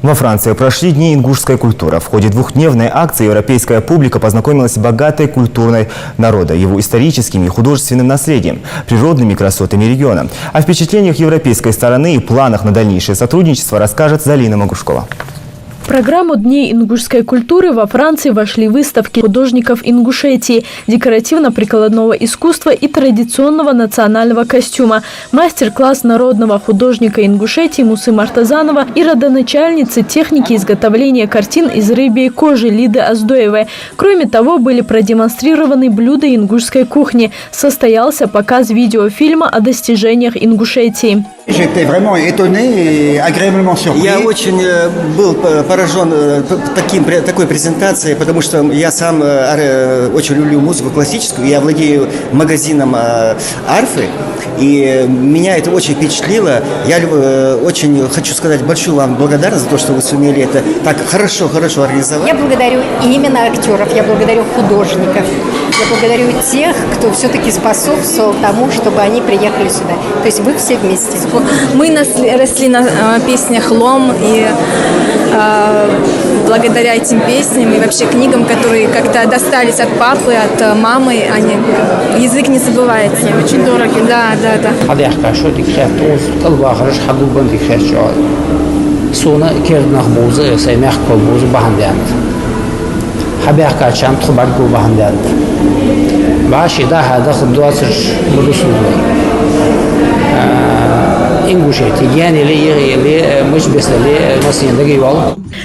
Во Франции прошли дни ингушской культуры. В ходе двухдневной акции европейская публика познакомилась с богатой культурой народа, его историческим и художественным наследием, природными красотами региона. О впечатлениях европейской стороны и планах на дальнейшее сотрудничество расскажет Залина Магушкова. В программу Дней ингушской культуры во Франции вошли выставки художников Ингушетии, декоративно-прикладного искусства и традиционного национального костюма, мастер-класс народного художника Ингушетии Мусы Мартазанова и родоначальницы техники изготовления картин из рыбьей кожи Лиды Оздоевой. Кроме того, были продемонстрированы блюда ингушской кухни. Состоялся показ видеофильма о достижениях Ингушетии. Я очень был поражен такой презентацией, потому что я сам очень люблю музыку классическую, я владею магазином арфы, и меня это очень впечатлило. Я очень хочу сказать большую вам благодарность за то, что вы сумели это так хорошо организовать. Я благодарю именно актеров, я благодарю художников, я благодарю тех, кто все-таки способствовал тому, чтобы они приехали сюда. То есть вы все вместе. Мы росли на песнях «Лом», и благодаря этим песням и вообще книгам, которые как-то достались от папы, от мамы, язык не забывается. Очень дороги. Да.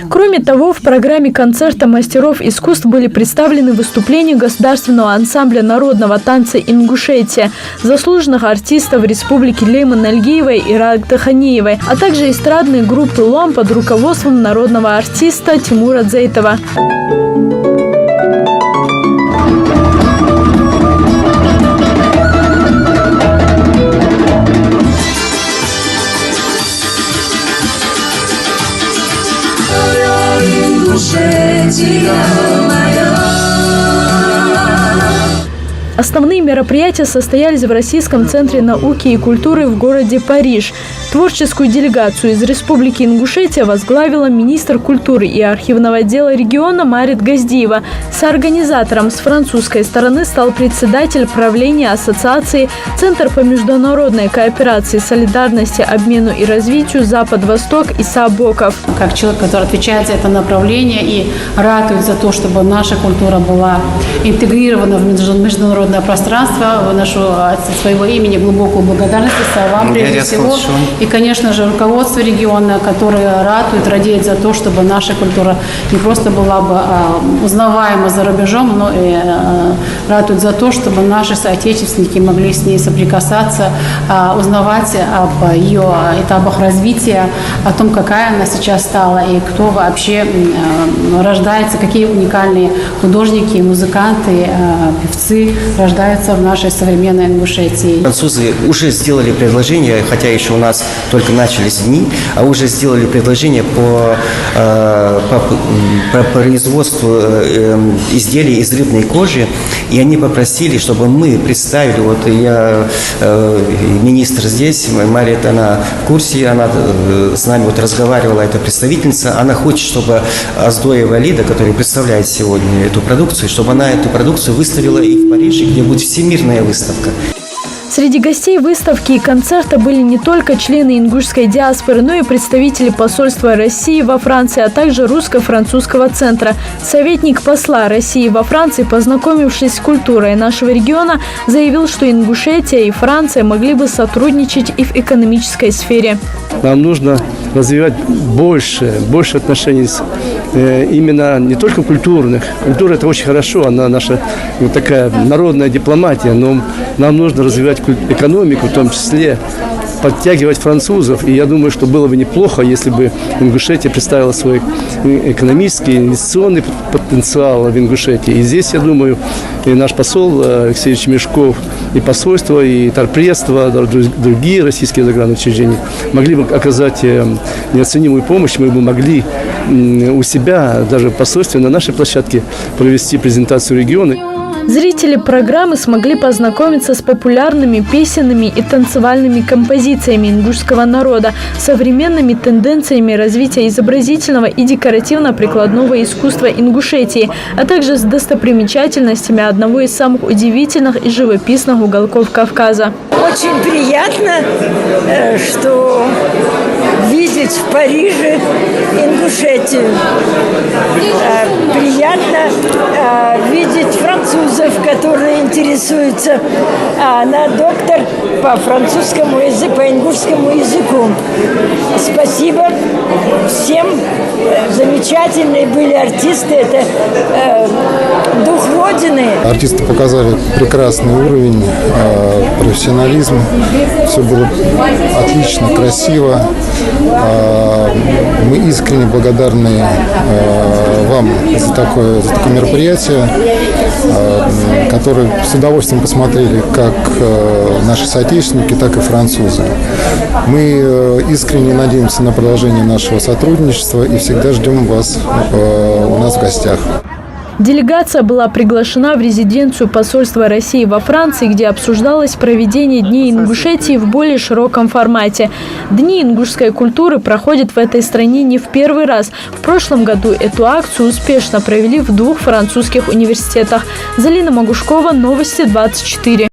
Кроме того, в программе концерта мастеров искусств были представлены выступления государственного ансамбля народного танца «Ингушетия», заслуженных артистов Республики Лейман-Альгиевой и Рагдаханиевой, а также эстрадной группы «Лом» под руководством народного артиста Тимура Дзейтова. Основные мероприятия состоялись в Российском центре науки и культуры в городе Париж. Творческую делегацию из Республики Ингушетия возглавила министр культуры и архивного отдела региона Марит Газдиева. Соорганизатором с французской стороны стал председатель правления ассоциации «Центр по международной кооперации, солидарности, обмену и развитию Запад-Восток» Иса Боков. Как человек, который отвечает за это направление и ратует за то, чтобы наша культура была интегрирована в международное пространство, выношу от своего имени глубокую благодарность вам прежде всего. И, конечно же, руководство региона, которое ратует, радеет за то, чтобы наша культура не просто была бы узнаваема за рубежом, но и ратует за то, чтобы наши соотечественники могли с ней соприкасаться, узнавать об ее этапах развития, о том, какая она сейчас стала и кто вообще рождается, какие уникальные художники, музыканты, певцы рождаются в нашей современной Ингушетии. Французы уже сделали предложение, хотя еще у нас только начались дни, а уже сделали предложение по производству изделий из рыбной кожи, и они попросили, чтобы мы представили, вот я, министр здесь, Марит, она в курсе, она с нами вот разговаривала, эта представительница, она хочет, чтобы Оздоева Лида, которая представляет сегодня эту продукцию, чтобы она эту продукцию выставила и в Париже, где будет всемирная выставка. Среди гостей выставки и концерта были не только члены ингушской диаспоры, но и представители посольства России во Франции, а также русско-французского центра. Советник посла России во Франции, познакомившись с культурой нашего региона, заявил, что Ингушетия и Франция могли бы сотрудничать и в экономической сфере. Нам нужно развивать больше отношений именно не только культурных. Культура – это очень хорошо, она наша вот такая народная дипломатия, но нам нужно развивать экономику, в том числе подтягивать французов. И я думаю, что было бы неплохо, если бы Ингушетия представила свой экономический, инвестиционный потенциал в Ингушетии. И здесь, я думаю, и наш посол Алексей Мешков, и посольство, и торпредство, другие российские заграничные учреждения могли бы оказать неоценимую помощь. Мы бы могли у себя, даже в посольстве, на нашей площадке провести презентацию региона. Зрители программы смогли познакомиться с популярными песенными и танцевальными композициями ингушского народа, современными тенденциями развития изобразительного и декоративно-прикладного искусства Ингушетии, а также с достопримечательностями одного из самых удивительных и живописных уголков Кавказа. Очень приятно, что видеть в Париже Ингушетию. Приятно видеть французов, которые интересуются. Она доктор по французскому языку, по ингушскому языку. Спасибо всем. Замечательные были артисты. Это дух Родины. Артисты показали прекрасный уровень, профессионализм. Все было отлично, красиво. Мы искренне благодарны вам за такое мероприятие, которое с удовольствием посмотрели как наши соотечественники, так и французы. Мы искренне надеемся на продолжение нашего сотрудничества и всегда ждем вас у нас в гостях. Делегация была приглашена в резиденцию посольства России во Франции, где обсуждалось проведение Дней Ингушетии в более широком формате. Дни ингушской культуры проходят в этой стране не в первый раз. В прошлом году эту акцию успешно провели в 2 французских университетах. Залина Магушкова, Новости 24.